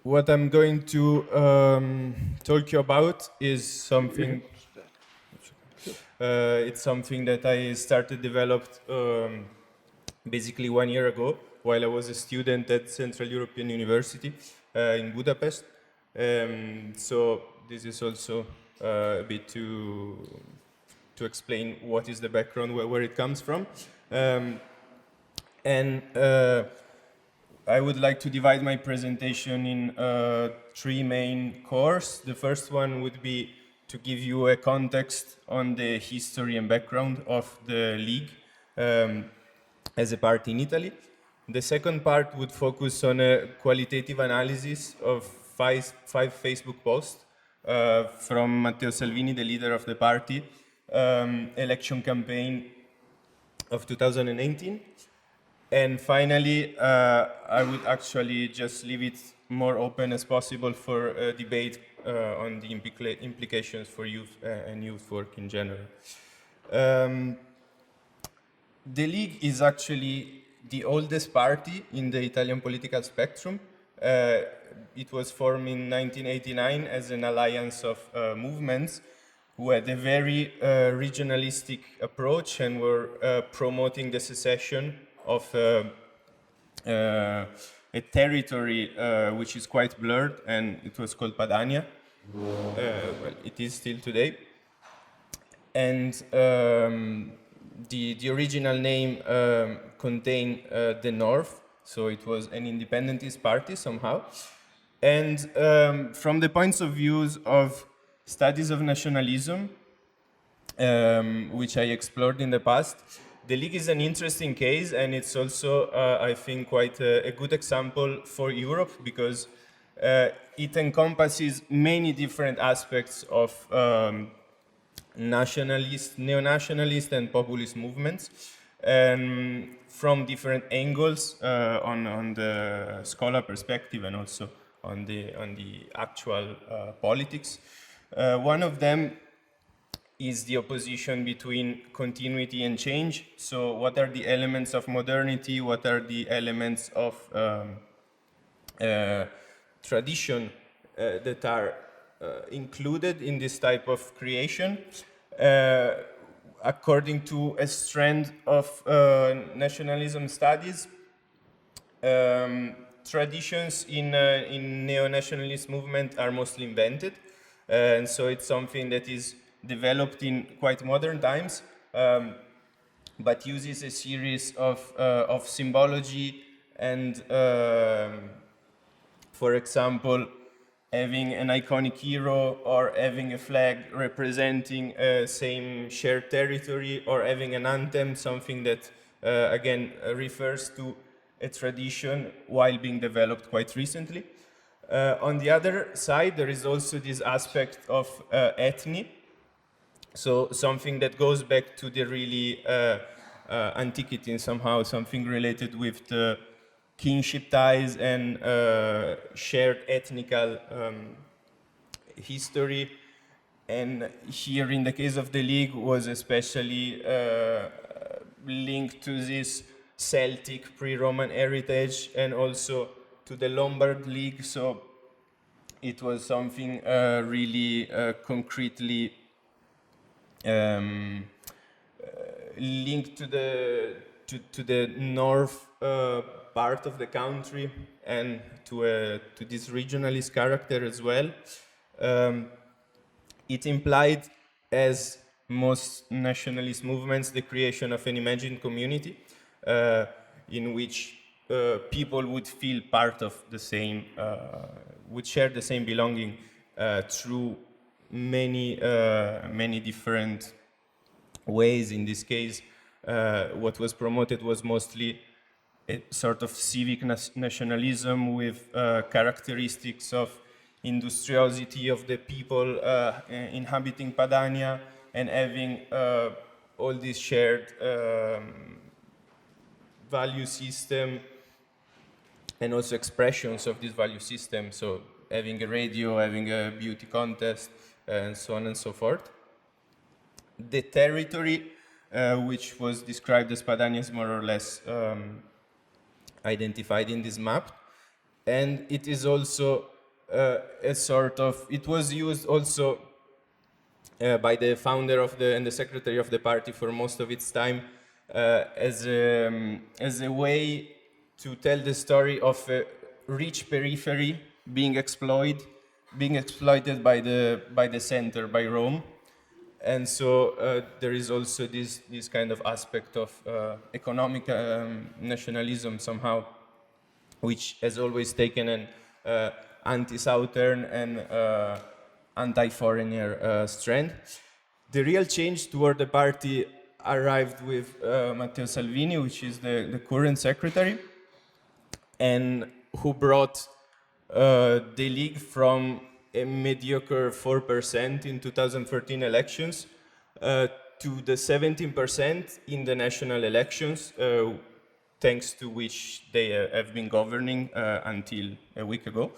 what I'm going to talk you about is something. It's something that I started developed basically 1 year ago while I was a student at Central European University in Budapest. So this is also a bit to explain what is the background, where it comes from. And I would like to divide my presentation in 3 main cores. The first one would be to give you a context on the history and background of the League as a party in Italy. The second part would focus on a qualitative analysis of five Facebook posts from Matteo Salvini, the leader of the party, election campaign of 2018. And finally, I would actually just leave it more open as possible for a debate on the implications for youth and youth work in general. The League is actually the oldest party in the Italian political spectrum. It was formed in 1989 as an alliance of movements who had a very regionalistic approach and were promoting the secession of a territory which is quite blurred, and it was called Padania. Well, it is still today. And the original name contained the North, so it was an independentist party somehow. And from the points of views of studies of nationalism, which I explored in the past, the League is an interesting case, and it's also, I think, quite a good example for Europe, because it encompasses many different aspects of nationalist, neo-nationalist and populist movements, from different angles on the scholar perspective and also on the actual politics. One of them is the opposition between continuity and change. So what are the elements of modernity? What are the elements of tradition that are included in this type of creation? According to a strand of nationalism studies, traditions in neo-nationalist movement are mostly invented, and so it's something that is developed in quite modern times, but uses a series of symbology and, for example, having an iconic hero, or having a flag representing same shared territory, or having an anthem, something that again refers to a tradition while being developed quite recently. On the other side, there is also this aspect of ethnie, so something that goes back to the really antiquity somehow, something related with the kinship ties and shared ethnical history. And here, in the case of the League, was especially linked to this Celtic pre-Roman heritage and also to the Lombard League. So it was something really concretely linked to the north part of the country, and to this regionalist character as well. It implied, as most nationalist movements, the creation of an imagined community in which people would feel part of the same, would share the same belonging through many different ways. In this case, what was promoted was mostly a sort of civic nationalism with characteristics of industriosity of the people inhabiting Padania, and having all this shared value system and also expressions of this value system. So having a radio, having a beauty contest, and so on and so forth. The territory, which was described as Padania, is more or less identified in this map, and it is also a sort of, it was used also by the founder of and the secretary of the party for most of its time as a way to tell the story of a rich periphery being exploited by the center, by Rome. And so there is also this kind of aspect of economic nationalism somehow, which has always taken an anti-Southern and anti-foreigner strand. The real change toward the party arrived with Matteo Salvini, which is the current secretary, and who brought the League from a mediocre 4% in 2013 elections to the 17% in the national elections, thanks to which they have been governing until a week ago.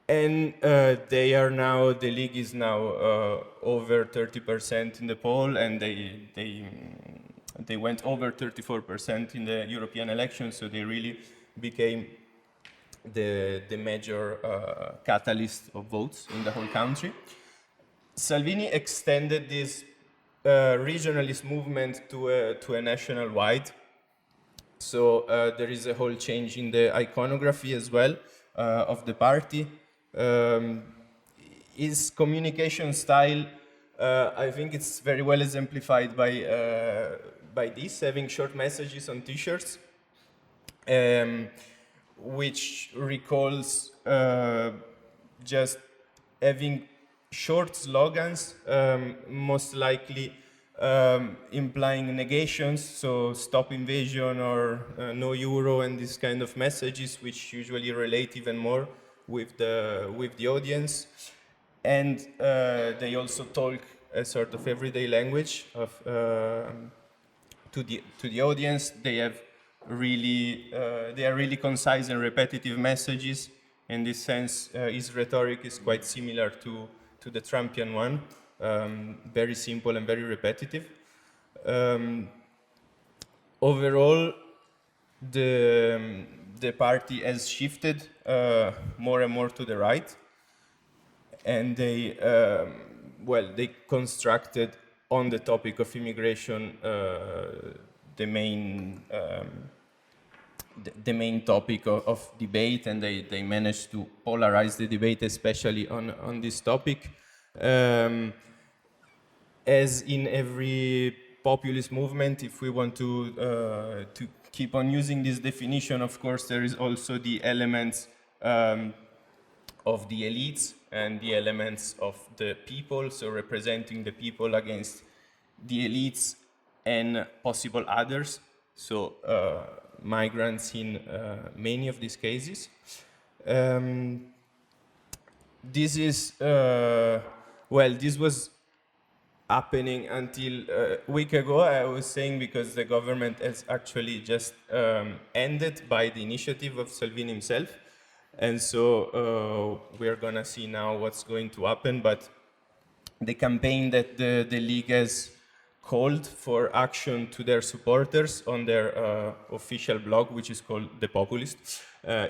And they are now, the League is now over 30% in the poll, and they went over 34% in the European elections, so they really became the major catalyst of votes in the whole country. Salvini extended this regionalist movement to a national-wide. So there is a whole change in the iconography as well of the party. His communication style, I think it's very well exemplified by this, having short messages on t-shirts, which recalls just having short slogans, most likely implying negations, so stop invasion or no euro and these kind of messages, which usually relate even more with the audience. And they also talk a sort of everyday language of to the audience. They have really they are really concise and repetitive messages. In this sense, his rhetoric is quite similar to the Trumpian one, very simple and very repetitive. Overall, the party has shifted more and more to the right, and they constructed on the topic of immigration the main topic of debate, and they managed to polarize the debate, especially on this topic. As in every populist movement, if we want to keep on using this definition, of course, there is also the elements of the elites and the elements of the people, so representing the people against the elites and possible others, so migrants in many of these cases. This is, this was happening until a week ago, I was saying, because the government has actually just ended by the initiative of Salvini himself. And so we're gonna see now what's going to happen, but the campaign that the League has called for action to their supporters on their official blog, which is called The Populist,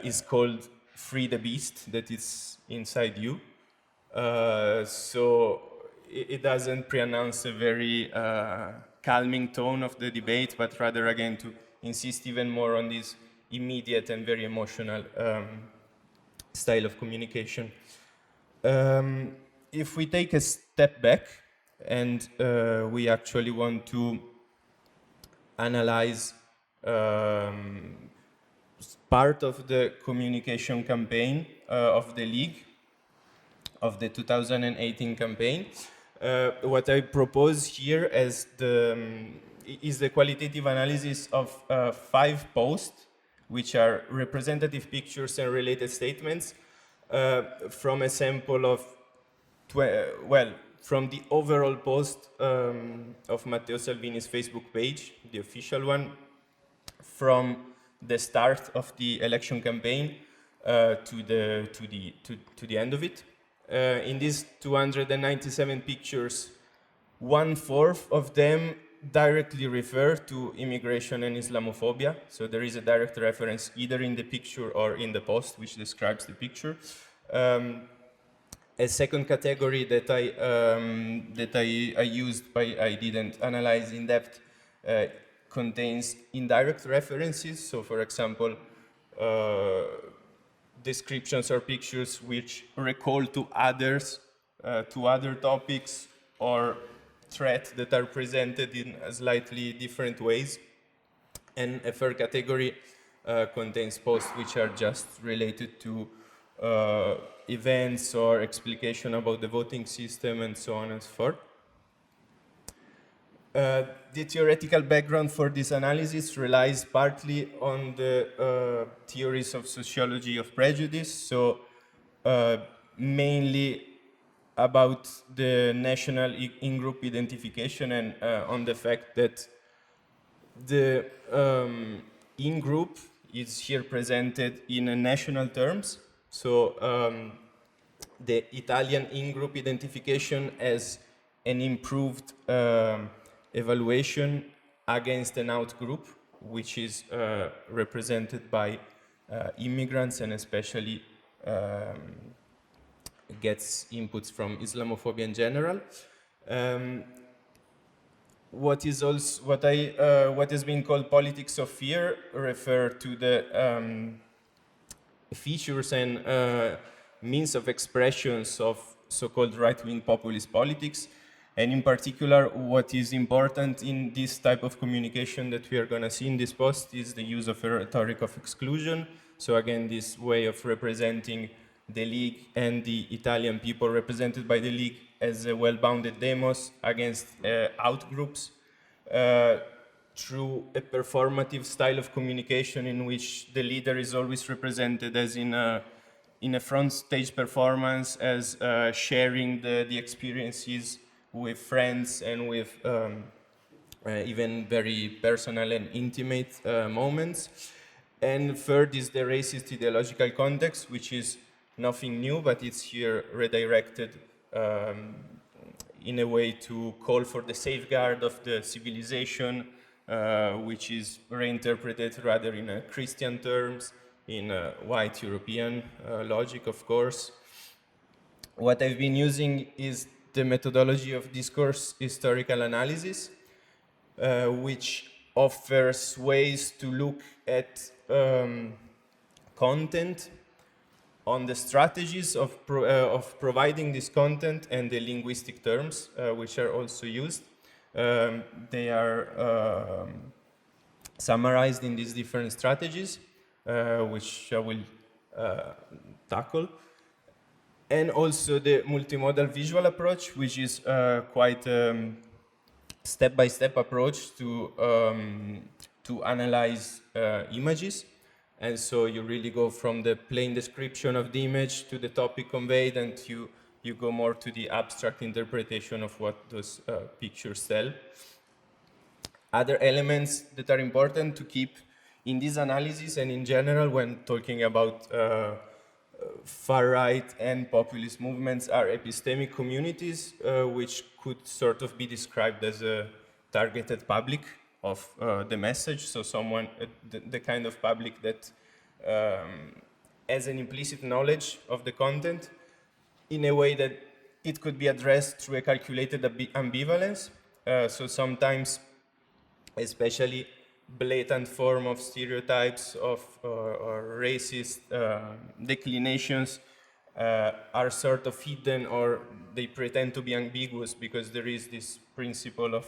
is called Free the Beast That Is Inside You. So it doesn't pre-announce a very calming tone of the debate, but rather, again, to insist even more on this immediate and very emotional style of communication. If we take a step back and we actually want to analyze part of the communication campaign of the League, of the 2018 campaign, what I propose here is the qualitative analysis of 5 posts, which are representative pictures and related statements from a sample of, from the overall post of Matteo Salvini's Facebook page, the official one, from the start of the election campaign to the end of it. In these 297 pictures, 1/4 of them directly refer to immigration and Islamophobia. So there is a direct reference either in the picture or in the post which describes the picture. A second category that I used, but I didn't analyze in depth, contains indirect references. So, for example, descriptions or pictures which recall to others, to other topics or threats that are presented in slightly different ways. And a third category contains posts which are just related to events or explication about the voting system and so on and so forth. The theoretical background for this analysis relies partly on the theories of sociology of prejudice, so mainly about the national in-group identification and on the fact that the in-group is here presented in national terms. So the Italian in-group identification as an improved evaluation against an out-group, which is represented by immigrants and especially gets inputs from Islamophobia in general. What has been called politics of fear refer to the features and means of expressions of so-called right-wing populist politics. And in particular, what is important in this type of communication that we are going to see in this post is the use of a rhetoric of exclusion. So again, this way of representing the League and the Italian people represented by the League as a well-bounded demos against outgroups through a performative style of communication in which the leader is always represented as in a front stage performance, as sharing the experiences with friends and with even very personal and intimate moments. And third is the racist ideological context, which is nothing new, but it's here redirected in a way to call for the safeguard of the civilization, which is reinterpreted rather in Christian terms, in white European logic, of course. What I've been using is the methodology of discourse historical analysis, which offers ways to look at content, on the strategies of providing this content and the linguistic terms which are also used. They are summarized in these different strategies, which I will tackle. And also the multimodal visual approach, which is quite step-by-step approach to analyze images. And so you really go from the plain description of the image to the topic conveyed, and you go more to the abstract interpretation of what those pictures tell. Other elements that are important to keep in this analysis and in general when talking about far-right and populist movements are epistemic communities, which could sort of be described as a targeted public of the message, so someone, the kind of public that has an implicit knowledge of the content in a way that it could be addressed through a calculated ambivalence. So sometimes, especially blatant form of stereotypes of or racist declinations are sort of hidden, or they pretend to be ambiguous because there is this principle of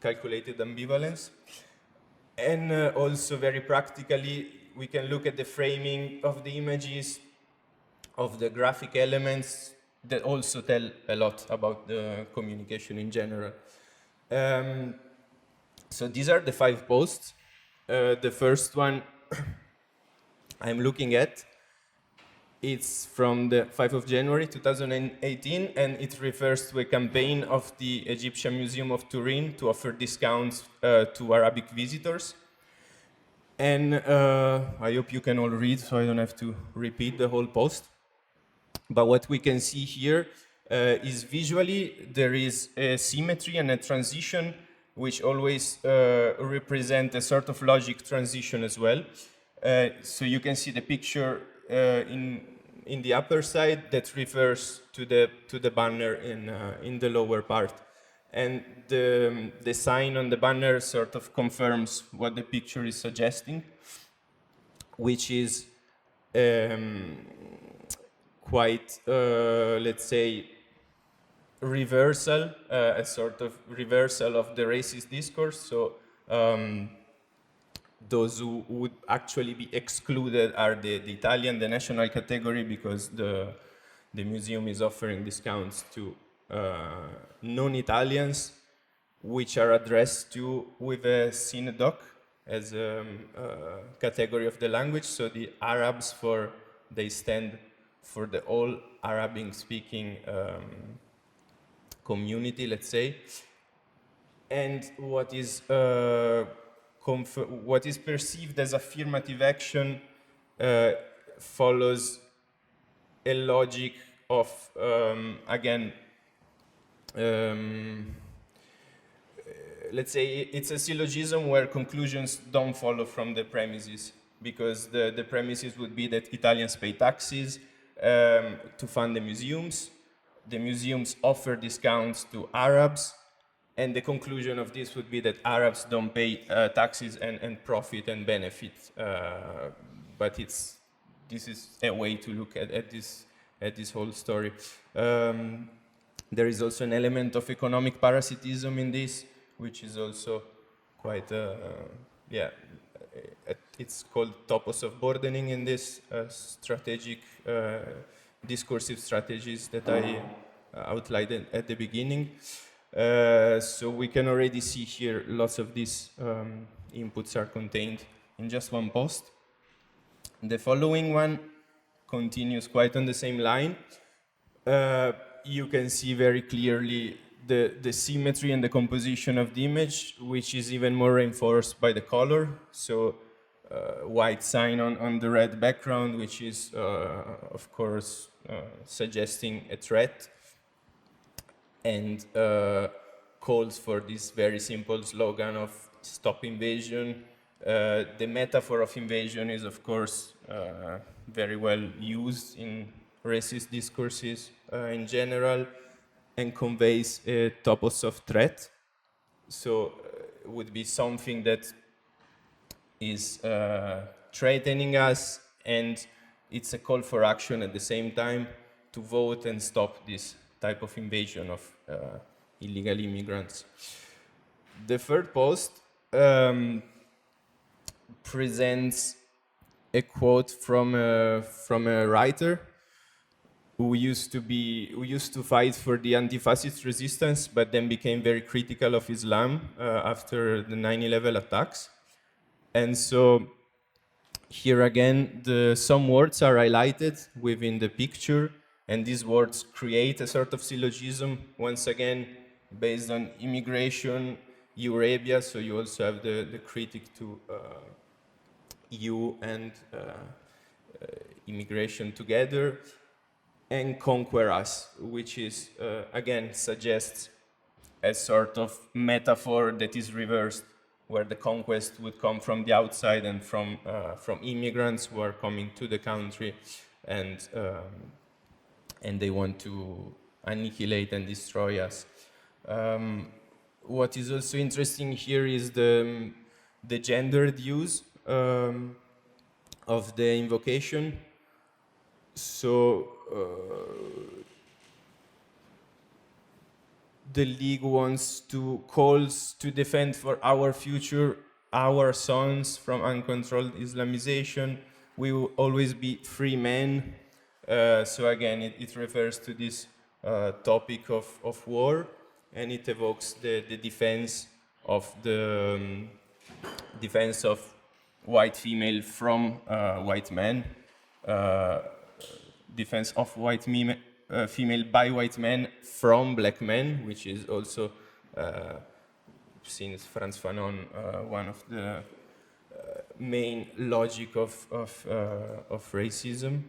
calculated ambivalence. And also very practically, we can look at the framing of the images, of the graphic elements that also tell a lot about the communication in general. So these are the 5 posts. The first one I'm looking at, it's from the 5th of January 2018, and it refers to a campaign of the Egyptian Museum of Turin to offer discounts to Arabic visitors. And I hope you can all read, so I don't have to repeat the whole post. But what we can see here is visually there is a symmetry and a transition which always represent a sort of logic transition as well. So you can see the picture in in the upper side that refers to the banner in the lower part. And the sign on the banner sort of confirms what the picture is suggesting, which is quite, let's say, reversal, a sort of reversal of the racist discourse. So those who would actually be excluded are the Italian, the national category, because the museum is offering discounts to non-Italians, which are addressed to with a synodoc as a category of the language. So the Arabs, they stand for the all Arabic-speaking community, let's say. And what is perceived as affirmative action follows a logic of, again, let's say it's a syllogism where conclusions don't follow from the premises, because the premises would be that Italians pay taxes to fund the museums. The museums offer discounts to Arabs, and the conclusion of this would be that Arabs don't pay taxes and profit and benefit. But this is a way to look at this whole story. There is also an element of economic parasitism in this, which is also quite, it's called topos of burdening in this strategic, discursive strategies that I outlined at the beginning. So we can already see here lots of these inputs are contained in just one post. The following one continues quite on the same line. You can see very clearly the symmetry and the composition of the image, which is even more reinforced by the color. So white sign on the red background, which is, of course, suggesting a threat, and calls for this very simple slogan of stop invasion. The metaphor of invasion is, of course, very well used in racist discourses in general, and conveys a topos of threat. So it would be something that is threatening us, and it's a call for action at the same time to vote and stop this type of invasion of illegal immigrants. The third post presents a quote from a writer who used to fight for the anti-fascist resistance, but then became very critical of Islam after the 9/11 attacks. And so here again, some words are highlighted within the picture, and these words create a sort of syllogism, once again, based on immigration, Eurabia, so you also have the critic to EU and immigration together, and conquer us, which is, again, suggests a sort of metaphor that is reversed, where the conquest would come from the outside and from immigrants who are coming to the country, and they want to annihilate and destroy us. What is also interesting here is the gendered use of the invocation. So the League calls to defend for our future, our sons from uncontrolled Islamization. We will always be free men. So again, it refers to this topic of war, and it evokes the defense of white female from white men, defense of white female by white men from black men, which is also, since Frantz Fanon, one of the main logic of racism.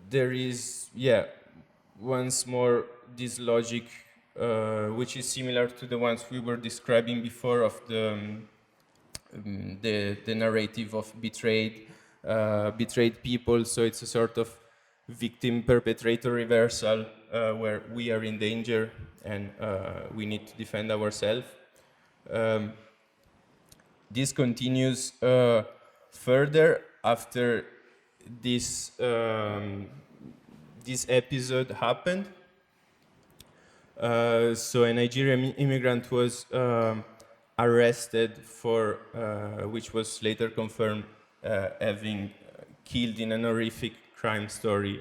There is, once more, this logic, which is similar to the ones we were describing before, of the narrative of betrayed people. So it's a sort of victim-perpetrator reversal where we are in danger and we need to defend ourselves. This continues further after this this episode happened. So a Nigerian immigrant was arrested for, which was later confirmed, having killed in an horrific crime story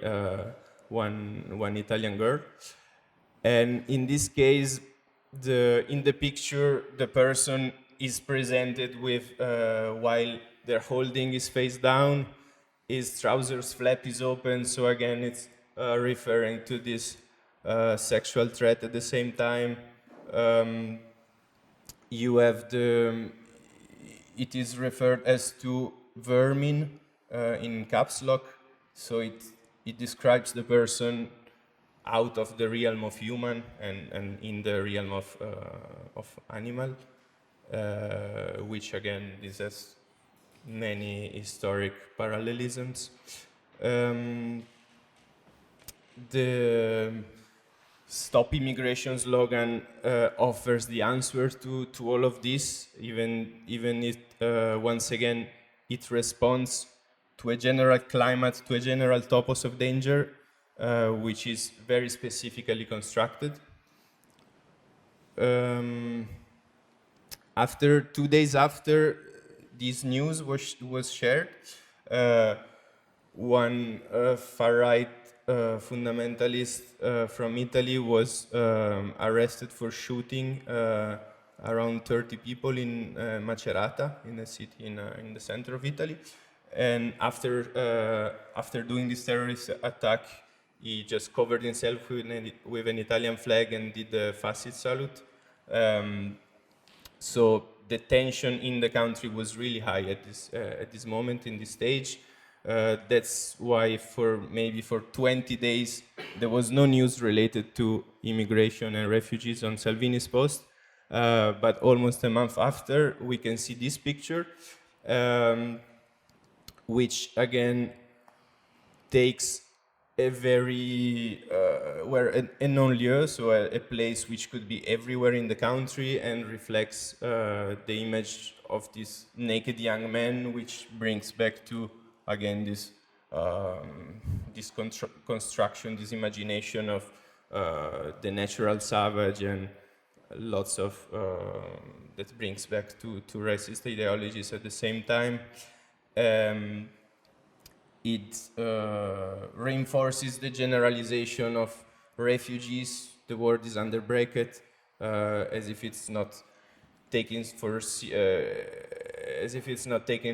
one Italian girl. And in this case, in the picture, the person is presented with, while they're holding his face down, his trousers flap is open. So again, it's referring to this sexual threat. At the same time, you have it is referred as to vermin in caps lock. So it describes the person out of the realm of human and in the realm of animal, which again, this has many historic parallelisms. The Stop Immigration slogan offers the answer to all of this, even if, once again, it responds to a general climate, to a general topos of danger, which is very specifically constructed. After 2 days after this news was shared, one far-right fundamentalist from Italy was arrested for shooting around 30 people in Macerata, in a city in the center of Italy. And after doing this terrorist attack, he just covered himself with an Italian flag and did the fascist salute. So the tension in the country was really high at this moment, in this stage. That's why for 20 days there was no news related to immigration and refugees on Salvini's post. But almost a month after, we can see this picture, which again takes a very a non-lieu, so a place which could be everywhere in the country, and reflects the image of this naked young man, which brings back to again this construction, this imagination of the natural savage, and lots of that brings back to racist ideologies. At the same time, it reinforces the generalization of refugees. The word is under bracket, as if it's not taken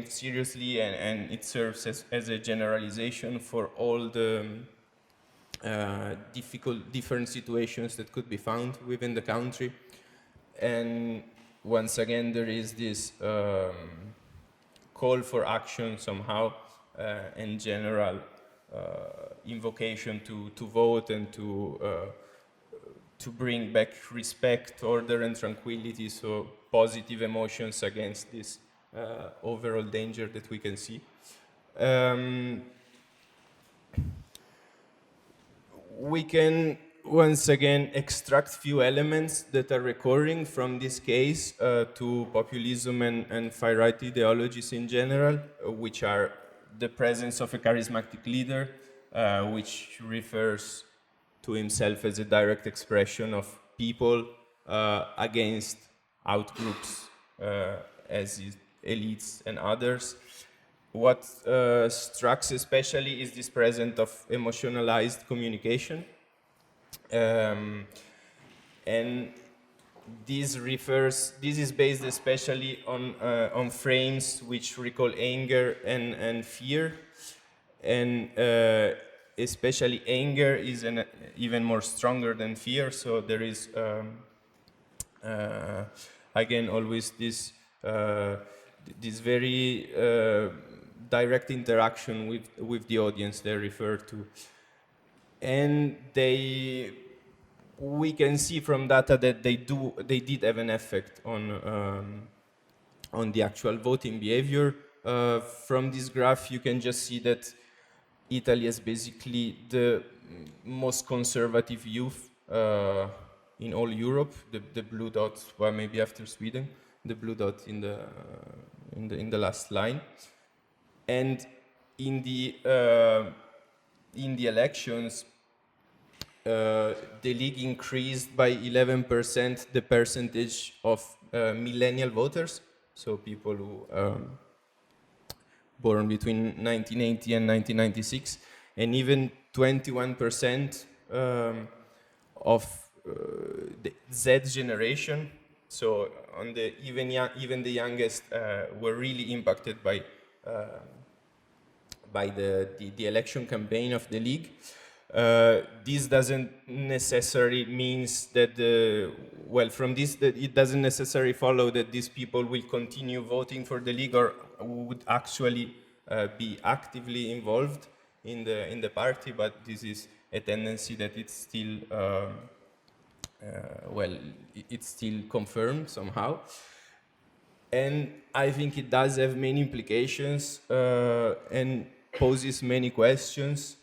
seriously, and it serves as a generalization for all the different situations that could be found within the country. And once again, there is this call for action somehow, and general invocation to vote and to bring back respect, order, and tranquility. So positive emotions against this overall danger that we can see. We can once again extract few elements that are recurring from this case to populism and far-right ideologies in general, which are the presence of a charismatic leader, which refers to himself as a direct expression of people against outgroups as elites and others. What strikes especially is this presence of emotionalized communication. And this is based especially on frames which recall anger and fear, and especially anger is even more stronger than fear. So there is again always this very direct interaction with the audience they refer to, and we can see from data that they did have an effect on on the actual voting behavior. From this graph, you can just see that Italy is basically the most conservative youth in all Europe. The blue dot, well, maybe after Sweden, the blue dot in the last line. And in the elections, the League increased by 11% the percentage of millennial voters, so people who born between 1980 and 1996, and even 21% of the Z generation. So on the even the youngest were really impacted by the election campaign of the League. This doesn't necessarily means that from this that it doesn't necessarily follow that these people will continue voting for the League or would actually be actively involved in the party, but this is a tendency that it's still it's still confirmed somehow. And I think it does have many implications and poses many questions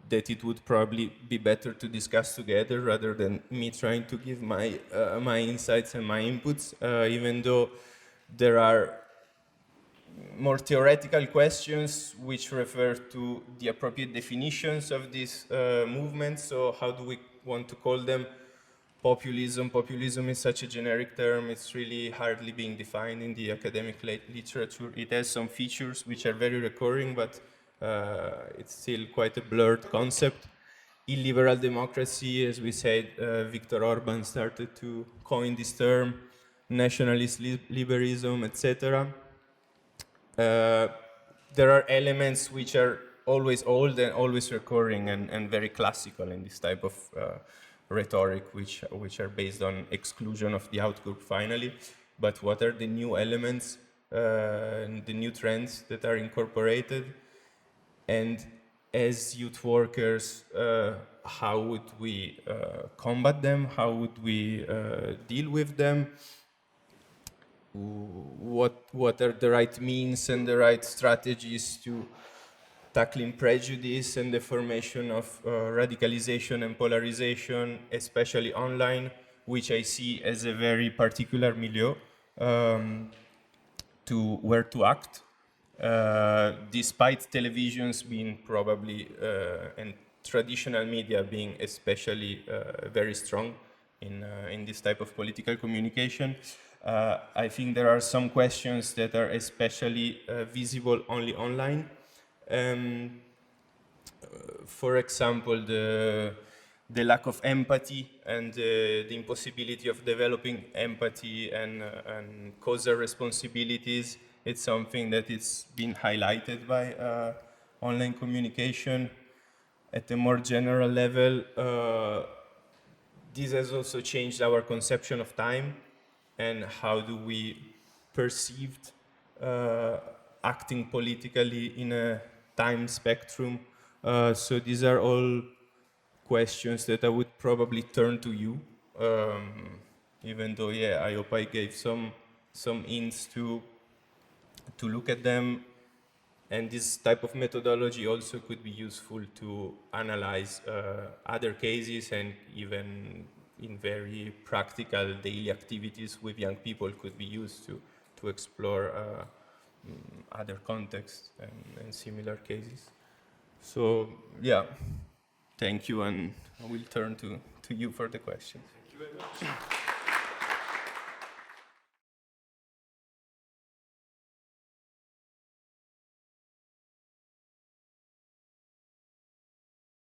that it would probably be better to discuss together rather than me trying to give my insights and my inputs, even though there are more theoretical questions which refer to the appropriate definitions of these movements. So how do we want to call them? Populism. Populism is such a generic term, it's really hardly being defined in the academic literature. It has some features which are very recurring, but it's still quite a blurred concept. Illiberal democracy, as we said, Viktor Orban started to coin this term, nationalist liberalism, etc. There are elements which are always old and always recurring and very classical in this type of rhetoric, which are based on exclusion of the outgroup finally. But what are the new elements, the new trends that are incorporated? And as youth workers, how would we combat them? How would we deal with them? What are the right means and the right strategies to tackling prejudice and the formation of radicalization and polarization, especially online, which I see as a very particular milieu to where to act, despite televisions being probably and traditional media being especially very strong in this type of political communication. I think there are some questions that are especially visible only online. For example, the lack of empathy and the impossibility of developing empathy and causal responsibilities. It's something that it's been highlighted by online communication. At a more general level, this has also changed our conception of time and how do we perceive acting politically in a time spectrum. So these are all questions that I would probably turn to you, even though, yeah, I hope I gave some hints to look at them. And this type of methodology also could be useful to analyze other cases, and even in very practical daily activities with young people could be used to explore other contexts and similar cases. So, yeah, thank you, and I will turn to you for the questions. Thank you very much.